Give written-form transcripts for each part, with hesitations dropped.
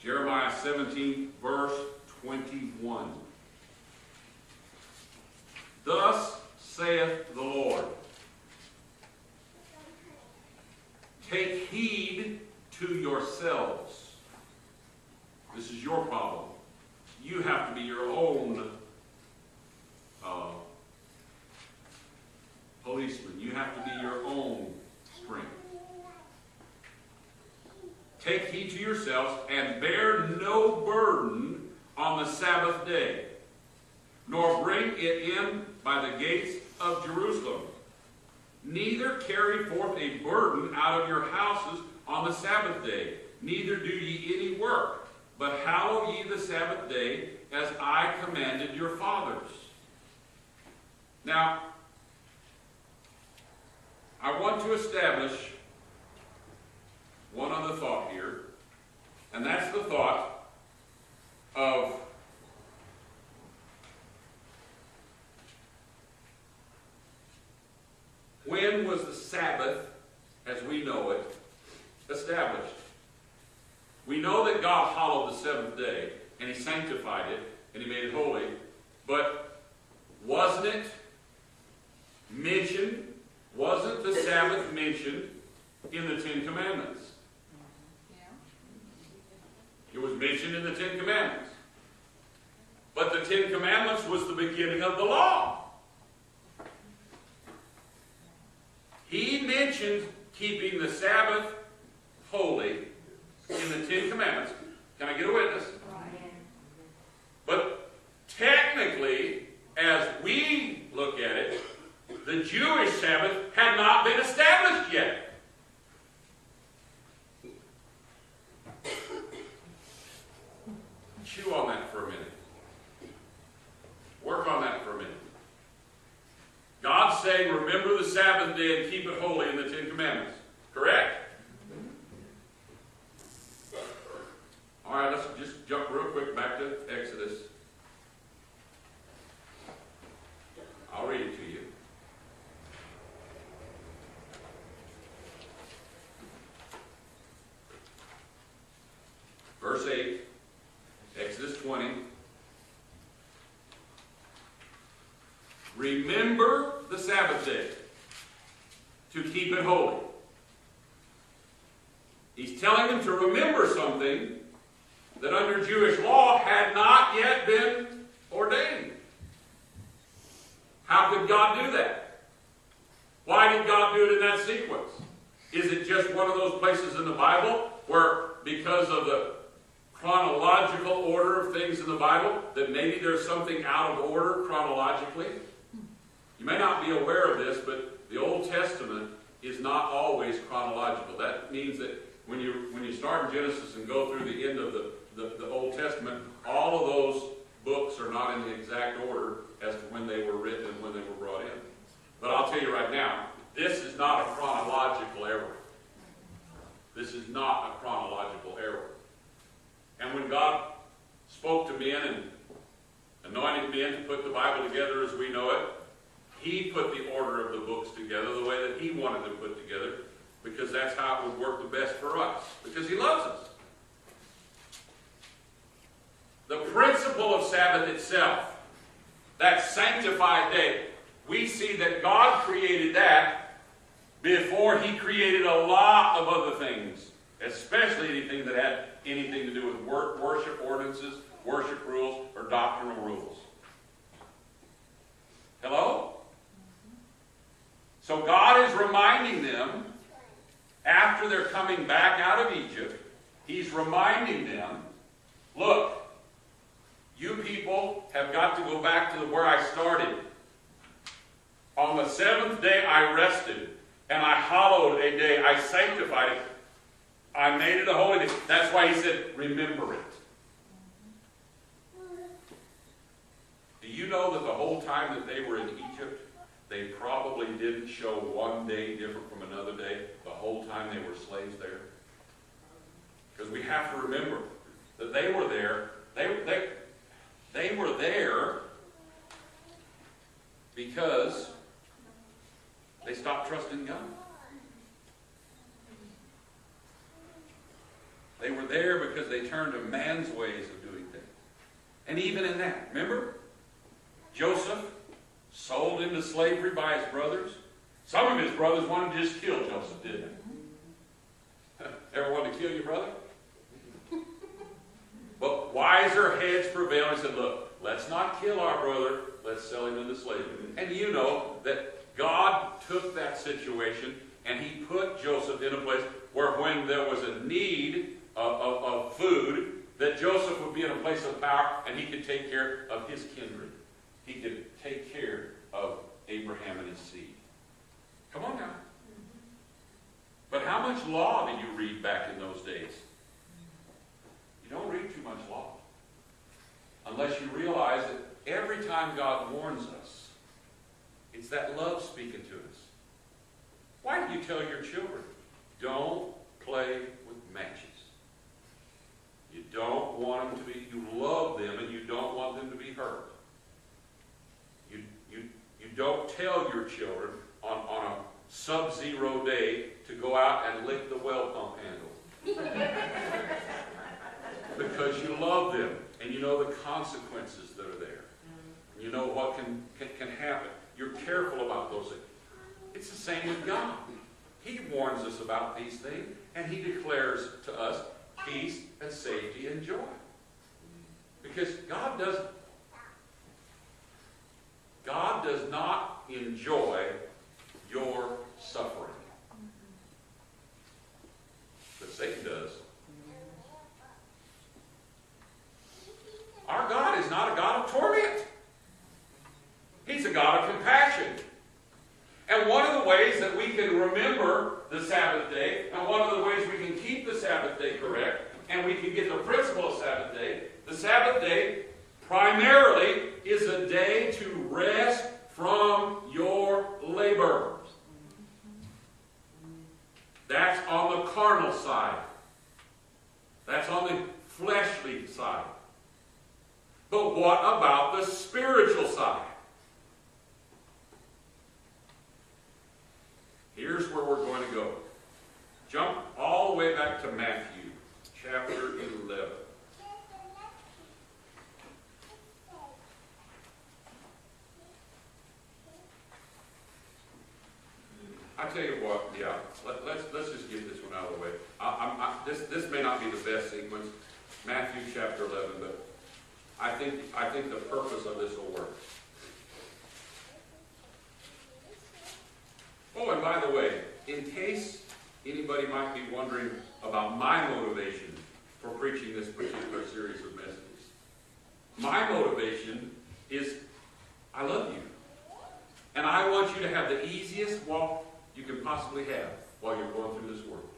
Jeremiah 17, verse 21. Thus saith the Lord, take heed to yourselves. This is your problem. You have to be your own policeman. You have to be your own strength. Take heed to yourselves, and bear no burden on the Sabbath day, nor bring it in by the gates of Jerusalem. Neither carry forth a burden out of your houses on the Sabbath day, neither do ye any work, but hallow ye the Sabbath day, as I commanded your fathers. Now, I want to establish one other thought here, and that's the thought of when was the Sabbath, as we know it, established? We know that God hallowed the seventh day, and He sanctified it, and He made it holy, but wasn't it mentioned, wasn't the Sabbath mentioned in the Ten Commandments? It was mentioned in the Ten Commandments. But the Ten Commandments was the beginning of the law. He mentioned keeping the Sabbath holy in the Ten Commandments. Can I get a witness? But technically, as we look at it, the Jewish Sabbath had not been established yet. Chew on that for a minute. Work on that for a minute. God's saying, remember the Sabbath day and keep it holy in the Ten Commandments. Correct? All right, let's just jump real quick back to Exodus. I'll read it to you. Verse 8, Exodus 20. Remember the Sabbath day to keep it holy. He's telling them to remember something that under Jewish law had not yet been ordained. How could God do that? Why did God do it in that sequence? Is it just one of those places in the Bible where, because of the chronological order of things in the Bible, that maybe there's something out of order chronologically? You may not be aware of this, but the Old Testament is not always chronological. That means that when you start in Genesis and go through the end of the Old Testament, all of those books are not in the exact order as to when they were written and when they were brought in. But I'll tell you right now, this is not a chronological error. This is not a chronological error. And when God spoke to men and anointed men to put the Bible together as we know it, He put the order of the books together the way that He wanted them put together, because that's how it would work the best for us, because He loves us. The principle of Sabbath itself, that sanctified day, we see that God created that before He created a lot of other things, especially anything that had anything to do with worship ordinances, worship rules, or doctrinal rules. Hello? So God is reminding them, after they're coming back out of Egypt, He's reminding them, look, you people have got to go back to where I started. On the seventh day I rested, and I hallowed a day. I sanctified it. I made it a holy day. That's why He said, remember it. Do you know that the whole time that they were in Egypt, they probably didn't show one day different from another day the whole time they were slaves there? Because we have to remember that they were there. They were there because they stopped trusting God. They were there because they turned to man's ways of doing things. And even in that, remember? Joseph, sold into slavery by his brothers. Some of his brothers wanted to just kill Joseph, didn't they? Ever want to kill your brother? But wiser heads prevailed. He said, look, let's not kill our brother. Let's sell him into slavery. And you know that God took that situation and he put Joseph in a place where when there was a need of food, that Joseph would be in a place of power and he could take care of his kindred. He could take care of Abraham and his seed. Come on now. But how much law did you read back in those days? You don't read too much law. Unless you realize that every time God warns us, it's that love speaking to us. Why do you tell your children, don't play with matches? You don't want them to be, you love them and you don't want them to be hurt. You don't tell your children on a sub-zero day to go out and lick the well pump handle. Because you love them and you know the consequences that are there. You know what can happen. You're careful about those things. It's the same with God. He warns us about these things and he declares to us peace and safety and joy. Because God does not enjoy your suffering. But Satan does. Our God is not a God of torment. He's a God of compassion. And one of the ways that we can remember the Sabbath day, and one of the ways we can keep the Sabbath day correct, and we can get the principle of Sabbath day primarily is a day to rest from your labor. That's on the carnal side. That's on the fleshly side. But what about the spiritual side? Here's where we're going to go. Jump all the way back to Matthew, chapter 11. I tell you what, yeah, let's just get this one out of the way. This may not be the best sequence, Matthew chapter 11, but I think the purpose of this will work. Oh, and by the way, in case anybody might be wondering about my motivation for preaching this particular series of messages, my motivation is I love you. And I want you to have the easiest walk you can possibly have while you're going through this world.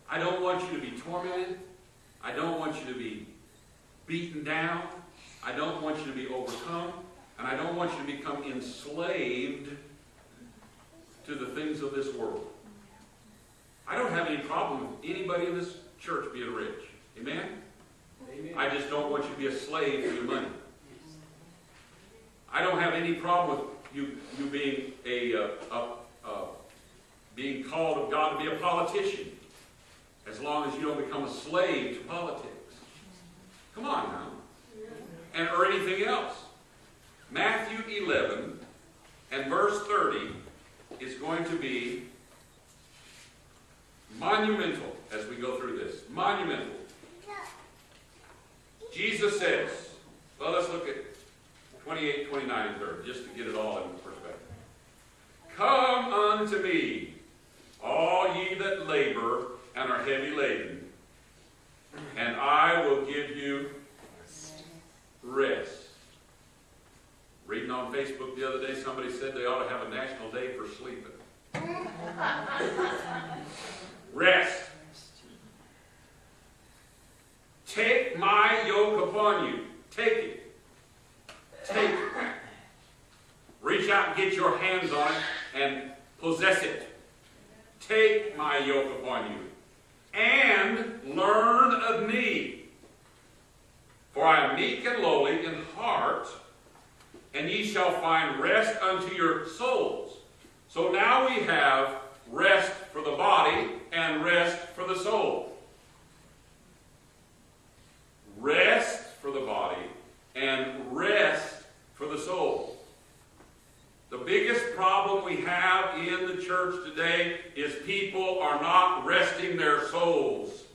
I don't want you to be tormented. I don't want you to be beaten down. I don't want you to be overcome. And I don't want you to become enslaved to the things of this world. I don't have any problem with anybody in this church being rich. Amen? Amen. I just don't want you to be a slave to your money. I don't have any problem with you being being called of God to be a politician, as long as you don't become a slave to politics. Come on now. Or anything else. Matthew 11 and verse 30 is going to be monumental as we go through this. Monumental. Jesus says, well, let's look at 28, 29, and 30, just to get it all in perspective. Come unto me, all ye that labor and are heavy laden, and I will give you rest. Reading on Facebook the other day, somebody said they ought to have a national day for sleeping. Rest. Take my yoke upon you. Take it. Take it. Reach out and get your hands on it and possess it. Take my yoke upon you. And learn of me. For I am meek and lowly in heart, and ye shall find rest unto your souls. So now we have rest for the body and rest for the soul. biggest problem we have in the church today is people are not resting their souls.